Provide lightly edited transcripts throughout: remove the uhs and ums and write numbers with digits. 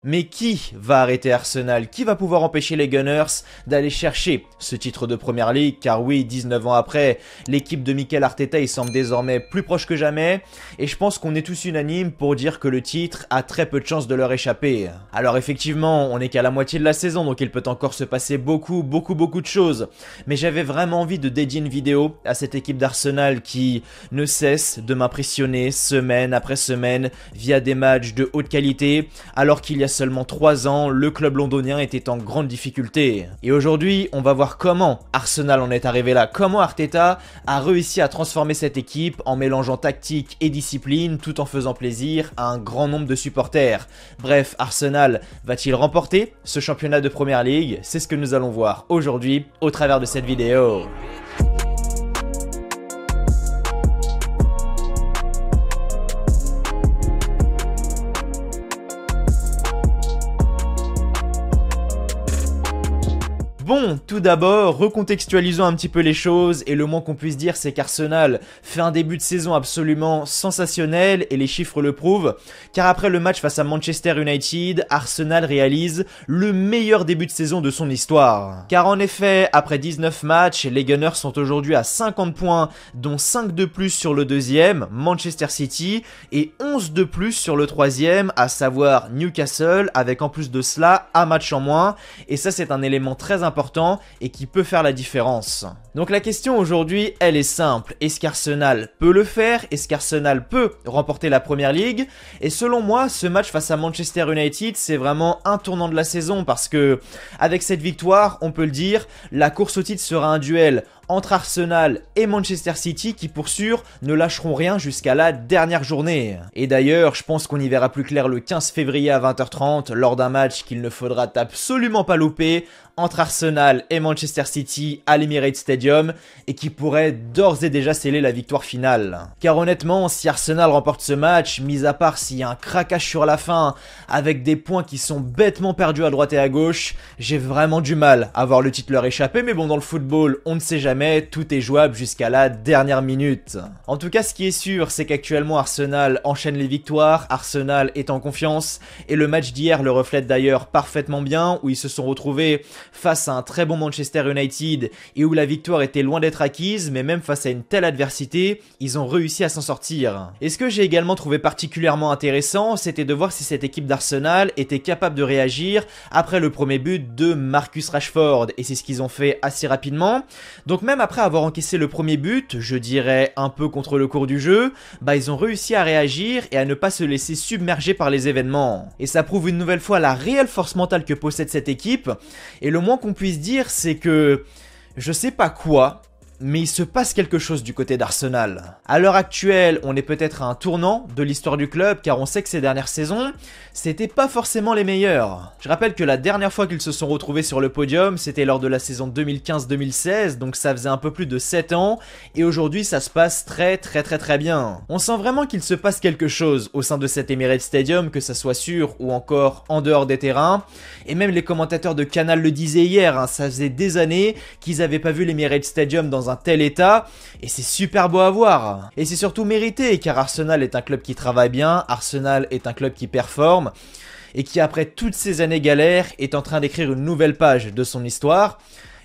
Mais qui va arrêter Arsenal? Qui va pouvoir empêcher les Gunners d'aller chercher ce titre de Premier League? Car oui, 19 ans après, l'équipe de Mikel Arteta il semble désormais plus proche que jamais. Et je pense qu'on est tous unanimes pour dire que le titre a très peu de chances de leur échapper. Alors effectivement, on n'est qu'à la moitié de la saison, donc il peut encore se passer beaucoup de choses. Mais j'avais vraiment envie de dédier une vidéo à cette équipe d'Arsenal qui ne cesse de m'impressionner semaine après semaine via des matchs de haute qualité, alors qu'il y a seulement 3 ans, le club londonien était en grande difficulté. Et aujourd'hui, on va voir comment Arsenal en est arrivé là, comment Arteta a réussi à transformer cette équipe en mélangeant tactique et discipline tout en faisant plaisir à un grand nombre de supporters. Bref, Arsenal va-t-il remporter ce championnat de Premier League? C'est ce que nous allons voir aujourd'hui au travers de cette vidéo. Bon, tout d'abord, recontextualisons un petit peu les choses et le moins qu'on puisse dire c'est qu'Arsenal fait un début de saison absolument sensationnel et les chiffres le prouvent, car après le match face à Manchester United, Arsenal réalise le meilleur début de saison de son histoire. Car en effet, après 19 matchs, les Gunners sont aujourd'hui à 50 points, dont 5 de plus sur le deuxième, Manchester City, et 11 de plus sur le troisième, à savoir Newcastle, avec en plus de cela un match en moins, et ça c'est un élément très important et qui peut faire la différence. Donc la question aujourd'hui, elle est simple. Est-ce qu'Arsenal peut le faire? Est-ce qu'Arsenal peut remporter la Premier League? Et selon moi, ce match face à Manchester United, c'est vraiment un tournant de la saison parce que, avec cette victoire, on peut le dire, la course au titre sera un duel entre Arsenal et Manchester City qui pour sûr ne lâcheront rien jusqu'à la dernière journée. Et d'ailleurs, je pense qu'on y verra plus clair le 15 février à 20h30 lors d'un match qu'il ne faudra absolument pas louper entre Arsenal et Manchester City à l'Emirates Stadium et qui pourrait d'ores et déjà sceller la victoire finale. Car honnêtement, si Arsenal remporte ce match, mis à part s'il y a un craquage sur la fin avec des points qui sont bêtement perdus à droite et à gauche, j'ai vraiment du mal à voir le titre leur échapper, mais bon, dans le football, on ne sait jamais, tout est jouable jusqu'à la dernière minute. En tout cas, ce qui est sûr, c'est qu'actuellement Arsenal enchaîne les victoires, Arsenal est en confiance, et le match d'hier le reflète d'ailleurs parfaitement bien, où ils se sont retrouvés face à un très bon Manchester United, et où la victoire était loin d'être acquise, mais même face à une telle adversité, ils ont réussi à s'en sortir. Et ce que j'ai également trouvé particulièrement intéressant, c'était de voir si cette équipe d'Arsenal était capable de réagir après le premier but de Marcus Rashford, et c'est ce qu'ils ont fait assez rapidement. Donc même après avoir encaissé le premier but, je dirais un peu contre le cours du jeu, ils ont réussi à réagir et à ne pas se laisser submerger par les événements. Et ça prouve une nouvelle fois la réelle force mentale que possède cette équipe, et le moins qu'on puisse dire c'est que, je sais pas quoi, mais il se passe quelque chose du côté d'Arsenal. À l'heure actuelle, on est peut-être à un tournant de l'histoire du club, car on sait que ces dernières saisons, c'était pas forcément les meilleures. Je rappelle que la dernière fois qu'ils se sont retrouvés sur le podium, c'était lors de la saison 2015-2016, donc ça faisait un peu plus de 7 ans, et aujourd'hui ça se passe très bien. On sent vraiment qu'il se passe quelque chose au sein de cet Emirates Stadium, que ça soit sur ou encore en dehors des terrains, et même les commentateurs de Canal le disaient hier, ça faisait des années qu'ils avaient pas vu l'Emirates Stadium dans un tel état, et c'est super beau à voir. Et c'est surtout mérité, car Arsenal est un club qui travaille bien, Arsenal est un club qui performe, et qui après toutes ces années galères, est en train d'écrire une nouvelle page de son histoire.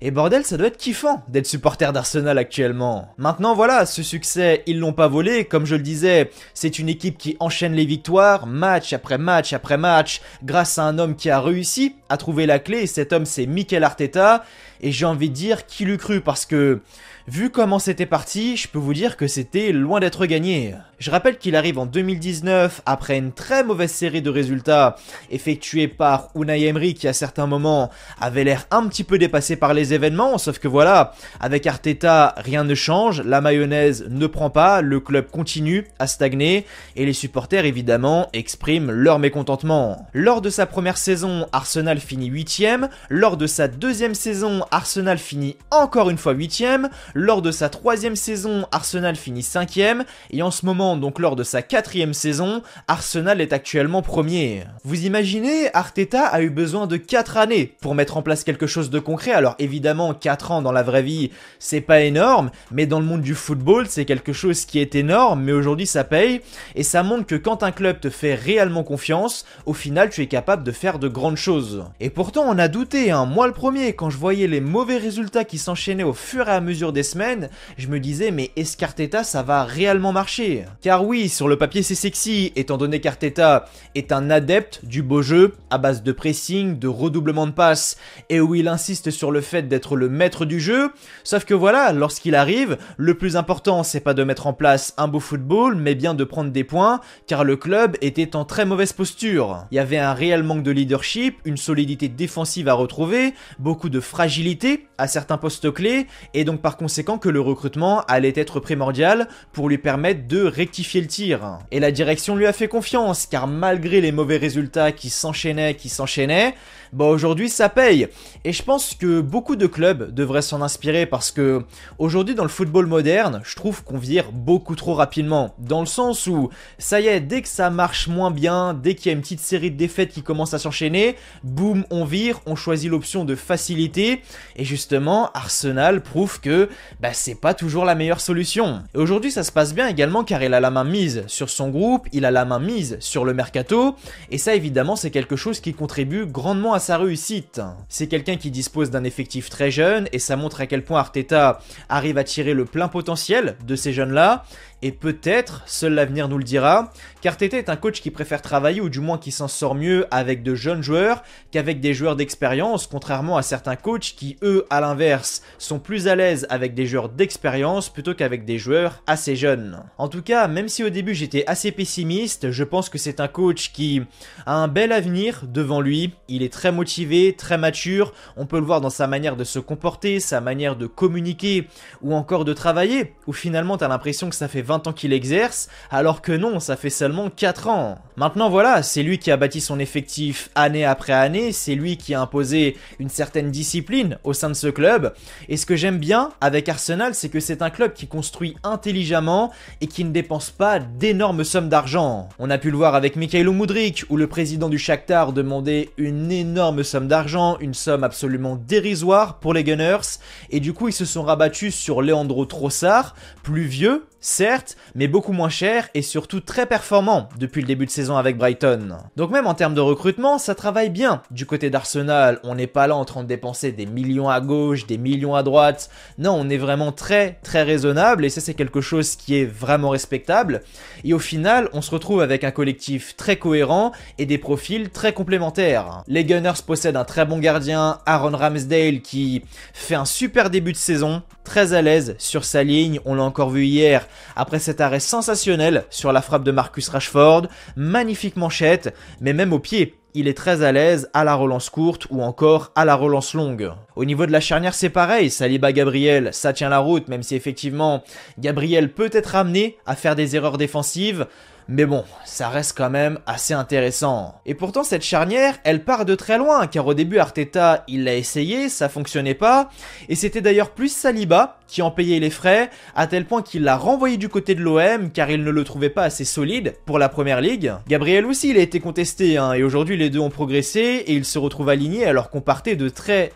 Et bordel, ça doit être kiffant d'être supporter d'Arsenal actuellement. Maintenant voilà, ce succès, ils l'ont pas volé, comme je le disais, c'est une équipe qui enchaîne les victoires, match après match après match, grâce à un homme qui a réussi à trouver la clé, et cet homme c'est Mikel Arteta, et j'ai envie de dire qui l'eût cru, parce que vu comment c'était parti, je peux vous dire que c'était loin d'être gagné. Je rappelle qu'il arrive en 2019 après une très mauvaise série de résultats effectués par Unai Emery qui à certains moments avait l'air un petit peu dépassé par les événements, sauf que voilà, avec Arteta rien ne change, la mayonnaise ne prend pas, le club continue à stagner et les supporters évidemment expriment leur mécontentement. Lors de sa première saison, Arsenal Arsenal finit 8ème. Lors de sa deuxième saison, Arsenal finit encore une fois 8ème. Lors de sa troisième saison, Arsenal finit 5ème. Et en ce moment, donc lors de sa quatrième saison, Arsenal est actuellement premier. Vous imaginez, Arteta a eu besoin de 4 années pour mettre en place quelque chose de concret. Alors évidemment, 4 ans dans la vraie vie, c'est pas énorme, mais dans le monde du football, c'est quelque chose qui est énorme, mais aujourd'hui ça paye. Et ça montre que quand un club te fait réellement confiance, au final tu es capable de faire de grandes choses. Et pourtant on a douté, hein. Moi le premier, quand je voyais les mauvais résultats qui s'enchaînaient au fur et à mesure des semaines, je me disais mais est-ce qu'Arteta ça va réellement marcher? Car oui, sur le papier c'est sexy, étant donné qu'Arteta est un adepte du beau jeu, à base de pressing, de redoublement de passes, et où il insiste sur le fait d'être le maître du jeu, sauf que voilà, lorsqu'il arrive, le plus important c'est pas de mettre en place un beau football, mais bien de prendre des points, car le club était en très mauvaise posture. Il y avait un réel manque de leadership, une solidité défensive à retrouver, beaucoup de fragilité à certains postes clés, et donc par conséquent que le recrutement allait être primordial pour lui permettre de rectifier le tir. Et la direction lui a fait confiance, car malgré les mauvais résultats qui s'enchaînaient, bah aujourd'hui ça paye. Et je pense que beaucoup de clubs devraient s'en inspirer parce que aujourd'hui dans le football moderne, je trouve qu'on vire beaucoup trop rapidement. Dans le sens où, ça y est, dès que ça marche moins bien, dès qu'il y a une petite série de défaites qui commence à s'enchaîner, boum, on vire, on choisit l'option de facilité. Et justement, Arsenal prouve que bah, c'est pas toujours la meilleure solution. Et aujourd'hui ça se passe bien également car il a la main mise sur son groupe, il a la main mise sur le mercato. Et ça évidemment c'est quelque chose qui contribue grandement à sa réussite. C'est quelqu'un qui dispose d'un effectif très jeune et ça montre à quel point Arteta arrive à tirer le plein potentiel de ces jeunes-là. Et peut-être, seul l'avenir nous le dira, qu'Arteta est un coach qui préfère travailler ou du moins qui s'en sort mieux avec de jeunes joueurs qu'avec des joueurs d'expérience, contrairement à certains coachs qui, eux, à l'inverse, sont plus à l'aise avec des joueurs d'expérience plutôt qu'avec des joueurs assez jeunes. En tout cas, même si au début j'étais assez pessimiste, je pense que c'est un coach qui a un bel avenir devant lui. Il est très motivé, très mature, on peut le voir dans sa manière de se comporter, sa manière de communiquer ou encore de travailler, où finalement t'as l'impression que ça fait 20 ans qu'il exerce, alors que non, ça fait seulement 4 ans. Maintenant voilà, c'est lui qui a bâti son effectif année après année, c'est lui qui a imposé une certaine discipline au sein de ce club, et ce que j'aime bien avec Arsenal, c'est que c'est un club qui construit intelligemment et qui ne dépense pas d'énormes sommes d'argent. On a pu le voir avec Mykhailo Mudryk, où le président du Shakhtar demandait une énorme somme d'argent, une somme absolument dérisoire pour les Gunners, et du coup ils se sont rabattus sur Leandro Trossard, plus vieux, certes, mais beaucoup moins cher et surtout très performant depuis le début de saison avec Brighton. Donc même en termes de recrutement, ça travaille bien. Du côté d'Arsenal, on n'est pas là en train de dépenser des millions à gauche, des millions à droite. Non, on est vraiment très raisonnable et ça c'est quelque chose qui est vraiment respectable. Et au final, on se retrouve avec un collectif très cohérent et des profils très complémentaires. Les Gunners possèdent un très bon gardien, Aaron Ramsdale, qui fait un super début de saison, très à l'aise sur sa ligne, on l'a encore vu hier, après cet arrêt sensationnel sur la frappe de Marcus Rashford, magnifique manchette, mais même au pied, il est très à l'aise à la relance courte ou encore à la relance longue. Au niveau de la charnière c'est pareil, Saliba-Gabriel, ça tient la route, même si effectivement Gabriel peut être amené à faire des erreurs défensives, mais bon, ça reste quand même assez intéressant. Et pourtant cette charnière, elle part de très loin, car au début Arteta, il l'a essayé, ça fonctionnait pas, et c'était d'ailleurs plus Saliba qui en payait les frais, à tel point qu'il l'a renvoyé du côté de l'OM, car il ne le trouvait pas assez solide pour la première ligue. Gabriel aussi, il a été contesté, hein, et aujourd'hui les deux ont progressé, et ils se retrouvent alignés alors qu'on partait de très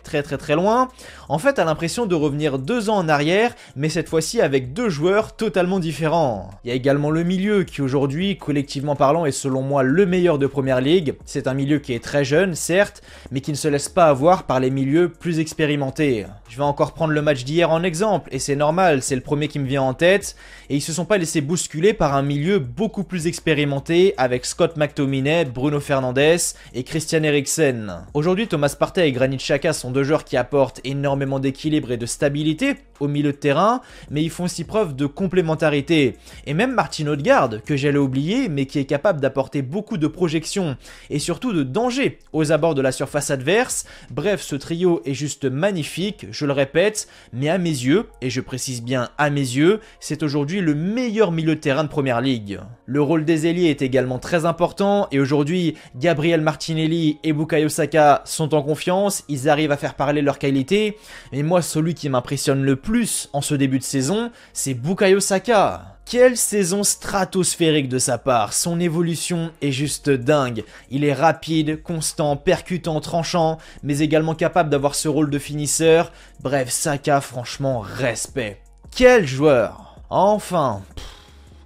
loin. En fait, t'as l'impression de revenir 2 ans en arrière, mais cette fois-ci avec 2 joueurs totalement différents. Il y a également le milieu qui aujourd'hui, collectivement parlant, est selon moi le meilleur de Première Ligue. C'est un milieu qui est très jeune, certes, mais qui ne se laisse pas avoir par les milieux plus expérimentés. Je vais encore prendre le match d'hier en exemple, et c'est normal, c'est le premier qui me vient en tête, et ils se sont pas laissés bousculer par un milieu beaucoup plus expérimenté avec Scott McTominay, Bruno Fernandes et Christian Eriksen. Aujourd'hui, Thomas Partey et Granit Xhaka sont 2 joueurs qui apportent énormément d'équilibre et de stabilité au milieu de terrain, mais ils font aussi preuve de complémentarité. Et même Martin Odegaard, que j'allais oublier, mais qui est capable d'apporter beaucoup de projection et surtout de danger aux abords de la surface adverse. Bref, ce trio est juste magnifique, je le répète, mais à mes yeux, et je précise bien à mes yeux, c'est aujourd'hui le meilleur milieu de terrain de Première Ligue. Le rôle des ailiers est également très important et aujourd'hui, Gabriel Martinelli et Bukayo Saka sont en confiance, ils arrivent à faire parler leur qualité, mais moi celui qui m'impressionne le plus en ce début de saison, c'est Bukayo Saka. Quelle saison stratosphérique de sa part, son évolution est juste dingue. Il est rapide, constant, percutant, tranchant, mais également capable d'avoir ce rôle de finisseur. Bref, Saka, franchement, respect. Quel joueur! Enfin,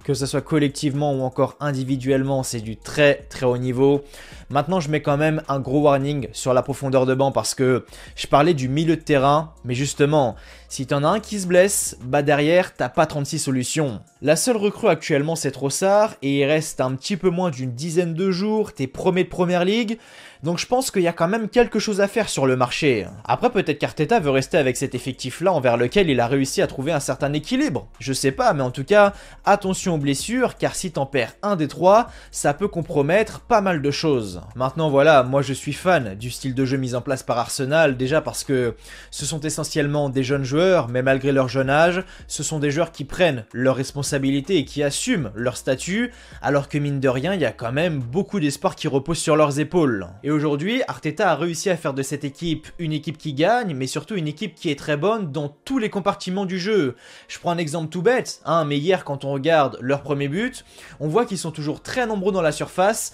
que ce soit collectivement ou encore individuellement, c'est du très haut niveau. Maintenant, je mets quand même un gros warning sur la profondeur de banc parce que je parlais du milieu de terrain, mais justement, si t'en as un qui se blesse, bah derrière, t'as pas 36 solutions. La seule recrue actuellement, c'est Trossard, et il reste un petit peu moins d'une dizaine de jours, t'es premier de Première Ligue, donc je pense qu'il y a quand même quelque chose à faire sur le marché. Après, peut-être qu'Arteta veut rester avec cet effectif-là envers lequel il a réussi à trouver un certain équilibre. Je sais pas, mais en tout cas, attention aux blessures, car si t'en perds un des trois, ça peut compromettre pas mal de choses. Maintenant voilà, moi je suis fan du style de jeu mis en place par Arsenal, déjà parce que ce sont essentiellement des jeunes joueurs, mais malgré leur jeune âge, ce sont des joueurs qui prennent leurs responsabilités et qui assument leur statut, alors que mine de rien, il y a quand même beaucoup d'espoir qui repose sur leurs épaules. Et aujourd'hui, Arteta a réussi à faire de cette équipe une équipe qui gagne, mais surtout une équipe qui est très bonne dans tous les compartiments du jeu. Je prends un exemple tout bête, mais hier quand on regarde leur premier but, on voit qu'ils sont toujours très nombreux dans la surface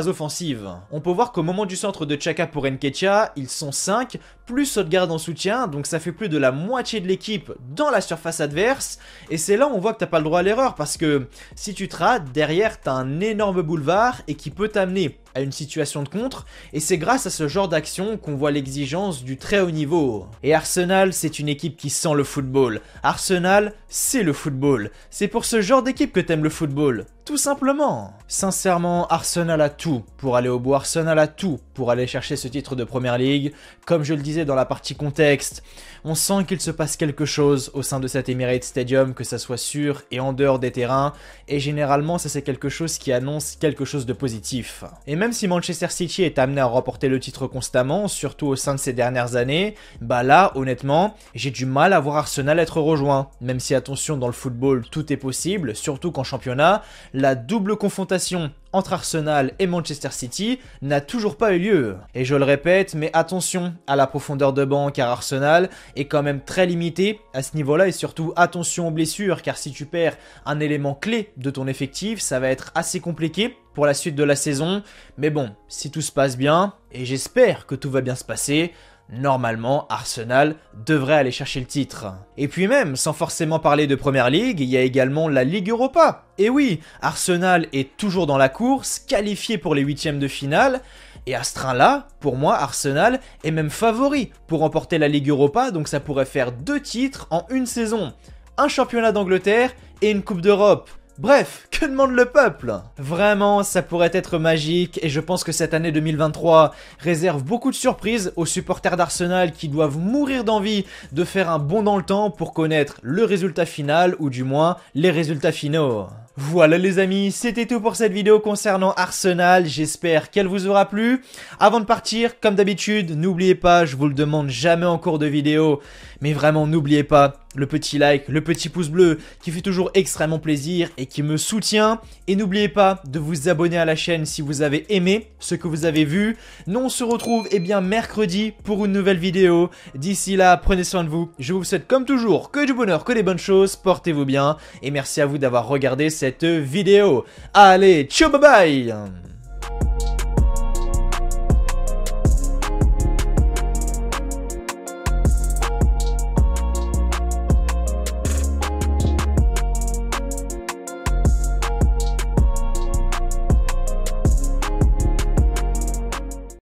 offensive. On peut voir qu'au moment du centre de Xhaka pour Nketiah, ils sont 5, plus Odegaard en soutien, donc ça fait plus de la moitié de l'équipe dans la surface adverse, et c'est là où on voit que t'as pas le droit à l'erreur, parce que si tu te rates, derrière t'as un énorme boulevard, et qui peut t'amener à une situation de contre, et c'est grâce à ce genre d'action qu'on voit l'exigence du très haut niveau. Et Arsenal, c'est une équipe qui sent le football. Arsenal, c'est le football. C'est pour ce genre d'équipe que t'aimes le football. Tout simplement. Sincèrement, Arsenal a tout pour aller au bout. Arsenal a tout pour aller chercher ce titre de Première Ligue. Comme je le disais dans la partie contexte, on sent qu'il se passe quelque chose au sein de cet Emirates Stadium, que ça soit sur et en dehors des terrains. Et généralement, ça c'est quelque chose qui annonce quelque chose de positif. Et même si Manchester City est amené à remporter le titre constamment, surtout au sein de ces dernières années, bah là, honnêtement, j'ai du mal à voir Arsenal être rejoint. Même si, attention, dans le football, tout est possible, surtout qu'en championnat, la double confrontation entre Arsenal et Manchester City n'a toujours pas eu lieu. Et je le répète, mais attention à la profondeur de banc, car Arsenal est quand même très limité à ce niveau-là, et surtout attention aux blessures, car si tu perds un élément clé de ton effectif, ça va être assez compliqué pour la suite de la saison. Mais bon, si tout se passe bien, et j'espère que tout va bien se passer, normalement, Arsenal devrait aller chercher le titre. Et puis même, sans forcément parler de Première Ligue, il y a également la Ligue Europa. Et oui, Arsenal est toujours dans la course, qualifié pour les huitièmes de finale, et à ce train-là, pour moi, Arsenal est même favori pour remporter la Ligue Europa, donc ça pourrait faire 2 titres en une saison. Un championnat d'Angleterre et une Coupe d'Europe. Bref, que demande le peuple? Vraiment, ça pourrait être magique, et je pense que cette année 2023 réserve beaucoup de surprises aux supporters d'Arsenal qui doivent mourir d'envie de faire un bond dans le temps pour connaître le résultat final, ou du moins les résultats finaux. Voilà les amis, c'était tout pour cette vidéo concernant Arsenal, j'espère qu'elle vous aura plu. Avant de partir, comme d'habitude, n'oubliez pas, je vous le demande jamais en cours de vidéo, mais vraiment n'oubliez pas le petit like, le petit pouce bleu qui fait toujours extrêmement plaisir et qui me soutient. Et n'oubliez pas de vous abonner à la chaîne si vous avez aimé ce que vous avez vu. Nous on se retrouve mercredi pour une nouvelle vidéo. D'ici là, prenez soin de vous. Je vous souhaite comme toujours que du bonheur, que des bonnes choses. Portez-vous bien et merci à vous d'avoir regardé cette vidéo. Allez, ciao, bye bye.